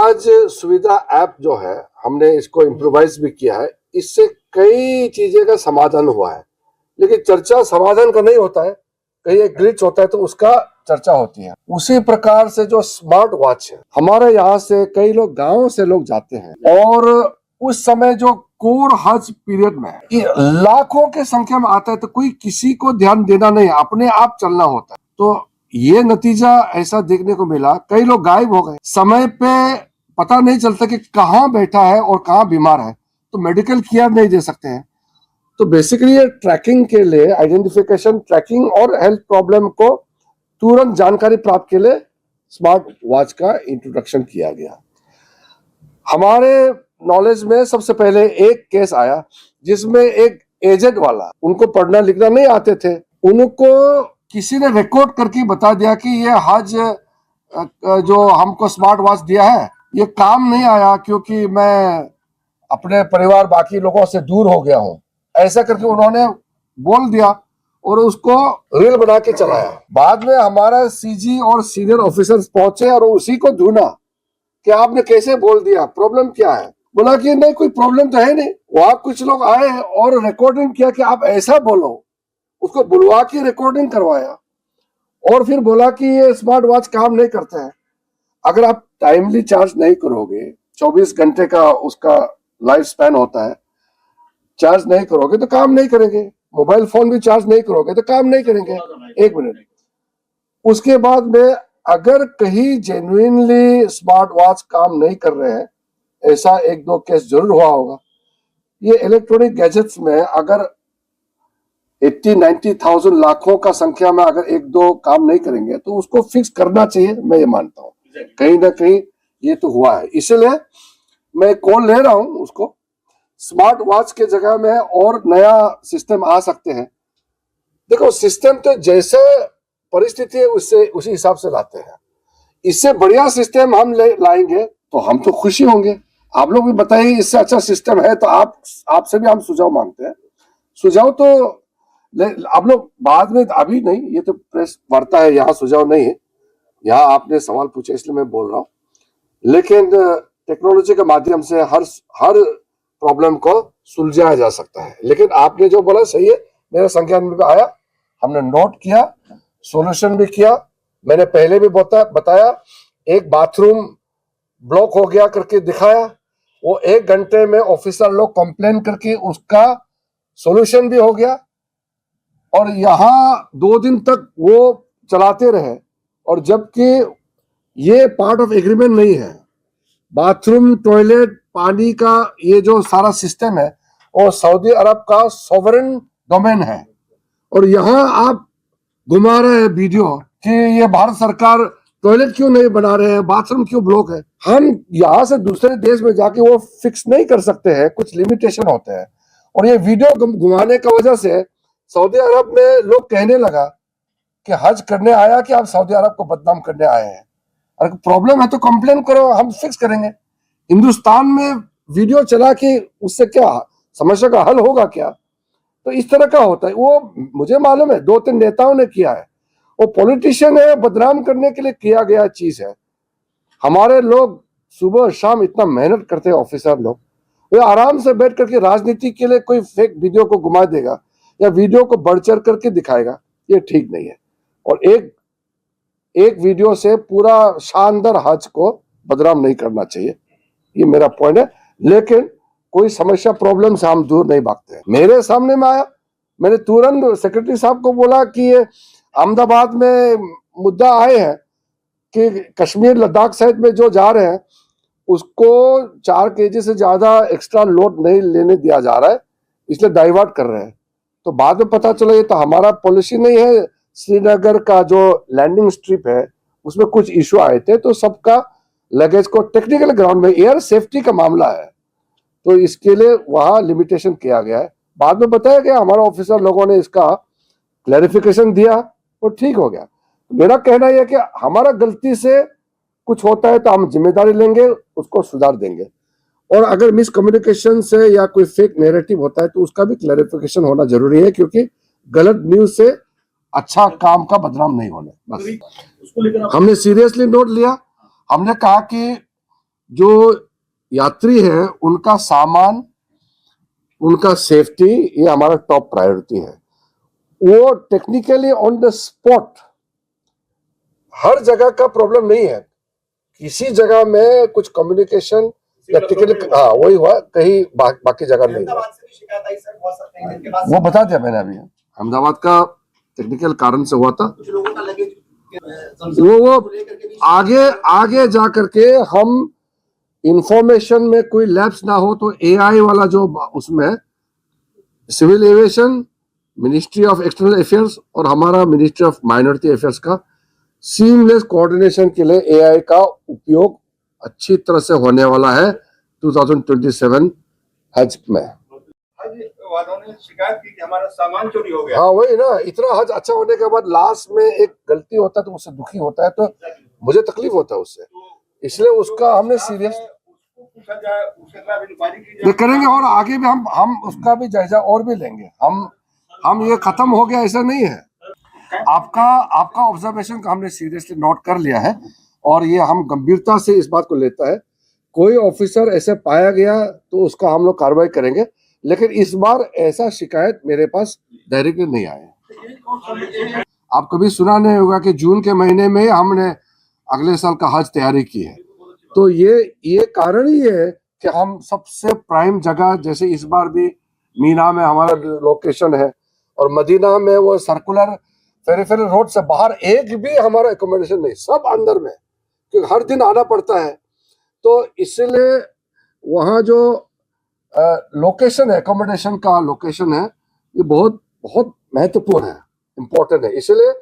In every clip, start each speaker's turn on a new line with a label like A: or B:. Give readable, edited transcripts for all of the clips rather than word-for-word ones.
A: हज सुविधा ऐप जो है, हमने इसको इम्प्रोवाइज भी किया है। इससे कई चीजें का समाधान हुआ है, लेकिन चर्चा समाधान का नहीं होता है। कहीं एक ग्लिच होता है तो उसका चर्चा होती है। उसी प्रकार से जो स्मार्ट वॉच है, हमारे यहाँ से कई लोग गाँव से लोग जाते हैं और उस समय जो कोर हज पीरियड में लाखों के संख्या में आता है, तो कोई किसी को ध्यान देना नहीं, अपने आप चलना होता है। तो ये नतीजा ऐसा देखने को मिला, कई लोग गायब हो गए, समय पे पता नहीं चलता कि कहाँ बैठा है और कहाँ बीमार है, तो मेडिकल केयर नहीं दे सकते हैं। तो बेसिकली ये ट्रैकिंग के लिए, आइडेंटिफिकेशन, ट्रैकिंग और हेल्थ प्रॉब्लम को तुरंत जानकारी प्राप्त के लिए स्मार्ट वॉच का इंट्रोडक्शन किया गया। हमारे नॉलेज में सबसे पहले एक केस आया जिसमें एक एजेड वाला, उनको पढ़ना लिखना नहीं आते थे, उनको किसी ने रिकॉर्ड करके बता दिया कि ये हज जो हमको स्मार्ट वॉच दिया है ये काम नहीं आया क्योंकि मैं अपने परिवार बाकी लोगों से दूर हो गया हूं। ऐसा करके उन्होंने बोल दिया और उसको रील बना के चलाया। बाद में हमारा सीजी और सीनियर ऑफिसर्स पहुंचे और उसी को ढूंढा कि आपने कैसे बोल दिया, प्रॉब्लम क्या है। बोला कि नहीं, कोई प्रॉब्लम तो है नहीं। वहां कुछ लोग आए और रिकॉर्डिंग किया कि आप ऐसा बोलो, उसको बुलवा के रिकॉर्डिंग करवाया और फिर बोला कि ये स्मार्ट वॉच काम नहीं करते हैं। अगर आप टाइमली चार्ज नहीं करोगे, 24 घंटे का उसका लाइफ स्पैन होता है, चार्ज नहीं करोगे तो काम नहीं करेंगे। मोबाइल फोन भी चार्ज नहीं करोगे तो काम नहीं करेंगे। एक मिनट, उसके बाद में अगर कहीं जेन्युइनली स्मार्ट वॉच काम नहीं कर रहे हैं, ऐसा एक दो केस जरूर हुआ होगा। ये इलेक्ट्रॉनिक गैजेट्स में अगर 80-90,000 लाखों का संख्या में अगर एक दो काम नहीं करेंगे तो उसको फिक्स करना चाहिए, मैं ये मानता हूँ। कहीं ना कहीं ये तो हुआ है, इसलिए मैं कॉल ले रहा हूं उसको। स्मार्ट वॉच के जगह में और नया सिस्टम आ सकते हैं। देखो, सिस्टम तो जैसे परिस्थिति है उससे उसी हिसाब से लाते हैं। इससे बढ़िया सिस्टम हम लाएंगे तो हम तो खुशी होंगे। आप लोग भी बताइए, इससे अच्छा सिस्टम है तो आपसे भी हम सुझाव मांगते हैं। सुझाव तो आप लोग बाद में, अभी नहीं, ये तो प्रेस वार्ता है, यहाँ सुझाव नहीं है। यहाँ आपने सवाल पूछा इसलिए मैं बोल रहा हूँ। लेकिन टेक्नोलॉजी के माध्यम से हर प्रॉब्लम को सुलझाया जा सकता है। लेकिन आपने जो बोला सही है, मेरे संज्ञान में आया, हमने नोट किया, सॉल्यूशन भी किया। मैंने पहले भी बताया, एक बाथरूम ब्लॉक हो गया करके दिखाया, वो 1 घंटे में ऑफिसर लोग कंप्लेन करके उसका सॉल्यूशन भी हो गया। और यहाँ 2 दिन तक वो चलाते रहे, और जबकि ये पार्ट ऑफ एग्रीमेंट नहीं है। बाथरूम, टॉयलेट, पानी का ये जो सारा सिस्टम है वो सऊदी अरब का सॉवरेन डोमेन है। और यहाँ आप घुमा रहे हैं वीडियो कि ये भारत सरकार टॉयलेट क्यों नहीं बना रहे हैं, बाथरूम क्यों ब्लॉक है। हम यहाँ से दूसरे देश में जाके वो फिक्स नहीं कर सकते हैं, कुछ लिमिटेशन होते हैं। और ये वीडियो घुमाने की वजह से सऊदी अरब में लोग कहने लगा कि हज करने आया कि आप सऊदी अरब को बदनाम करने आए हैं। अगर प्रॉब्लम है तो कंप्लेन करो, हम फिक्स करेंगे। हिंदुस्तान में वीडियो चला के उससे क्या समस्या का हल होगा क्या? तो इस तरह का होता है। वो मुझे मालूम है 2-3 नेताओं ने किया है, वो पॉलिटिशियन है, बदनाम करने के लिए किया गया चीज है। हमारे लोग सुबह शाम इतना मेहनत करते हैं, ऑफिसर लोग, वे आराम से बैठ करके राजनीति के लिए कोई फेक वीडियो को घुमा देगा या वीडियो को बढ़ चढ़ करके दिखाएगा, ये ठीक नहीं है। और एक वीडियो से पूरा शानदार हज को बदनाम नहीं करना चाहिए, ये मेरा पॉइंट है। लेकिन कोई समस्या, प्रॉब्लम से हम दूर नहीं भागते हैं। मेरे सामने में आया, मैंने तुरंत सेक्रेटरी साहब को बोला कि ये अहमदाबाद में मुद्दा आए हैं कि कश्मीर लद्दाख साइड में जो जा रहे हैं उसको 4 केजी से ज्यादा एक्स्ट्रा लोड नहीं लेने दिया जा रहा है, इसलिए डाइवर्ट कर रहे हैं। तो बाद में पता चला ये तो हमारा पॉलिसी नहीं है। श्रीनगर का जो लैंडिंग स्ट्रिप है उसमें कुछ इश्यू आए थे, तो सबका लगेज को टेक्निकल ग्राउंड में, एयर सेफ्टी का मामला है तो इसके लिए वहां लिमिटेशन किया गया है। बाद में बताया गया, हमारा ऑफिसर लोगों ने इसका क्लैरिफिकेशन दिया और ठीक हो गया। मेरा कहना यह कि हमारा गलती से कुछ होता है तो हम जिम्मेदारी लेंगे, उसको सुधार देंगे। और अगर मिसकम्युनिकेशन से या कोई फेक नैरेटिव होता है तो उसका भी क्लैरिफिकेशन होना जरूरी है, क्योंकि गलत न्यूज से अच्छा काम का बदनाम नहीं होना। बस हमने सीरियसली नोट लिया। हमने कहा कि जो यात्री है उनका सामान, उनका सेफ्टी, ये हमारा टॉप प्रायोरिटी है। वो टेक्निकली ऑन द स्पॉट, हर जगह का प्रॉब्लम नहीं है, किसी जगह में कुछ कम्युनिकेशन या टिकट, हाँ वही हुआ, कहीं बाकी जगह नहीं हुआ। वो बता दिया मैंने अभी, अहमदाबाद का टेक्निकल कारण से हुआ था। वो आगे जा करके हम इंफॉर्मेशन में कोई लैप्स ना हो तो एआई वाला जो उसमें civil aviation, ministry of external affairs और हमारा मिनिस्ट्री ऑफ माइनॉरिटी अफेयर्स का सीमलेस कोऑर्डिनेशन के लिए एआई का उपयोग अच्छी तरह से होने वाला है 2027 हज में।
B: हज वालों ने शिकायत की कि हमारा सामान चोरी हो गया।
A: हाँ वही ना, इतना हज अच्छा होने के बाद लास्ट में एक गलती होता है तो उससे दुखी होता है, तो मुझे तकलीफ होता है उससे, इसलिए उसका हमने सीरियस ये करेंगे और आगे भी हम उसका भी जायजा और भी लेंगे। हम ये खत्म हो गया ऐसा नहीं है। आपका ऑब्जर्वेशन का हमने सीरियसली नोट कर लिया है और ये हम गंभीरता से इस बात को लेता है। कोई ऑफिसर ऐसे पाया गया तो उसका हम लोग कार्रवाई करेंगे, लेकिन इस बार ऐसा शिकायत मेरे पास डायरेक्टली नहीं आया। आप कभी सुना नहीं होगा कि जून के महीने में हमने अगले साल का हज तैयारी की है, तो ये कारण ही है कि हम सबसे प्राइम जगह, जैसे इस बार भी मीना में हमारा लोकेशन है और मदीना में वो सर्कुलर फेरिफेरल रोड से बाहर एक भी हमारा एकोमोडेशन नहीं, सब अंदर में, क्योंकि हर दिन आना पड़ता है। तो इसलिए वहाँ जो लोकेशन है, एकोमोडेशन का लोकेशन है, ये बहुत बहुत महत्वपूर्ण है, इम्पोर्टेंट है। इसलिए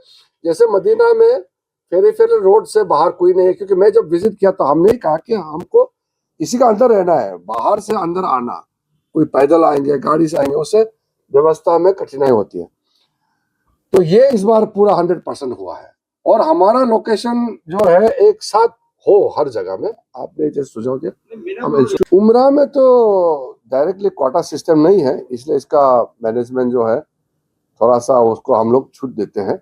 A: जैसे मदीना में फेरिफेरल रोड से बाहर कोई नहीं है, क्योंकि मैं जब विजिट किया तो हमने कहा कि हमको इसी का अंदर रहना है, बाहर से अंदर आना, कोई पैदल आएंगे, गाड़ी से आएंगे, उससे व्यवस्था में कठिनाई होती है। तो ये इस बार पूरा 100% हुआ है और हमारा लोकेशन जो है एक साथ हो हर जगह में। आपने जैसे सुझाव दिया, उमरा में तो डायरेक्टली क्वाटा सिस्टम नहीं है, इसलिए इसका मैनेजमेंट जो है थोड़ा सा उसको हम लोग छूट देते हैं।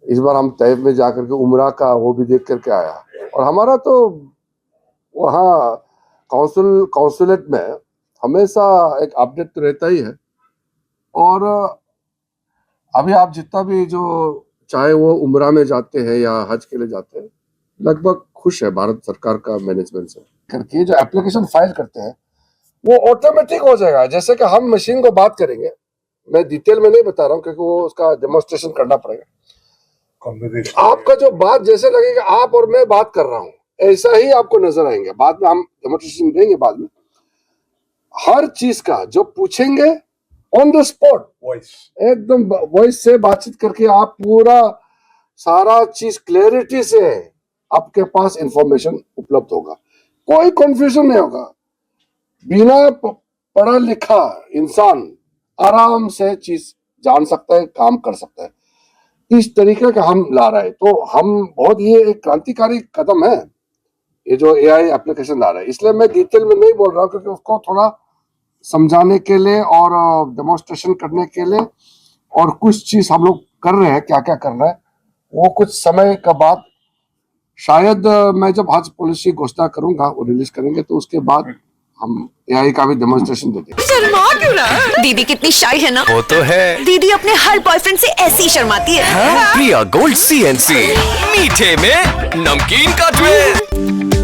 A: इस बार हम तैफ में जाकर के उमरा का वो भी देख करके आया और हमारा तो वहाँ काउंसुलेट में हमेशा एक अपडेट तो रहता ही है। और अभी आप जितना भी जो चाहे वो उमरा में जाते हैं या हज के लिए जाते हैं, लगभग खुश है भारत सरकार का मैनेजमेंट से करके। जो एप्लीकेशन फाइल करते हैं वो ऑटोमेटिक हो जाएगा, जैसे कि हम मशीन को बात करेंगे, मैं डिटेल में नहीं बता रहा हूँ क्योंकि वो उसका डेमोन्स्ट्रेशन करना पड़ेगा। आपका जो बात जैसे लगेगा आप और मैं बात कर रहा हूँ, ऐसा ही आपको नजर आएंगे। बाद में हम डेमोन्स्ट्रेशन देंगे, बाद में हर चीज का जो पूछेंगे ऑन द स्पॉट एकदम वॉइस से बातचीत करके आप पूरा सारा चीज क्लैरिटी से आपके पास इंफॉर्मेशन उपलब्ध होगा, कोई कंफ्यूजन नहीं होगा। बिना पढ़ा लिखा इंसान आराम से चीज जान सकता है, काम कर सकता है। इस तरीके का हम ला रहे हैं, तो हम बहुत ये एक क्रांतिकारी कदम है ये जो एआई एप्लीकेशन ला रहा है। इसलिए मैं डिटेल में नहीं बोल रहा हूँ क्योंकि उसको थोड़ा समझाने के लिए और डेमोन्स्ट्रेशन करने के लिए और कुछ चीज हम लोग कर रहे हैं, क्या क्या करना है वो कुछ समय का बाद शायद मैं जब हज पॉलिसी घोषणा करूंगा, वो रिलीज करेंगे, तो उसके बाद हम एआई का भी डेमोन्स्ट्रेशन देते हैं।
C: शर्मा क्यों रहा? दीदी कितनी शाय है ना?
D: वो तो है।
C: दीदी अपने हर बॉयफ्रेंड से ऐसी ही शर्माती है।
D: प्रिया गोल्ड CNC, मीठे में नमकीन का ट्विस्ट।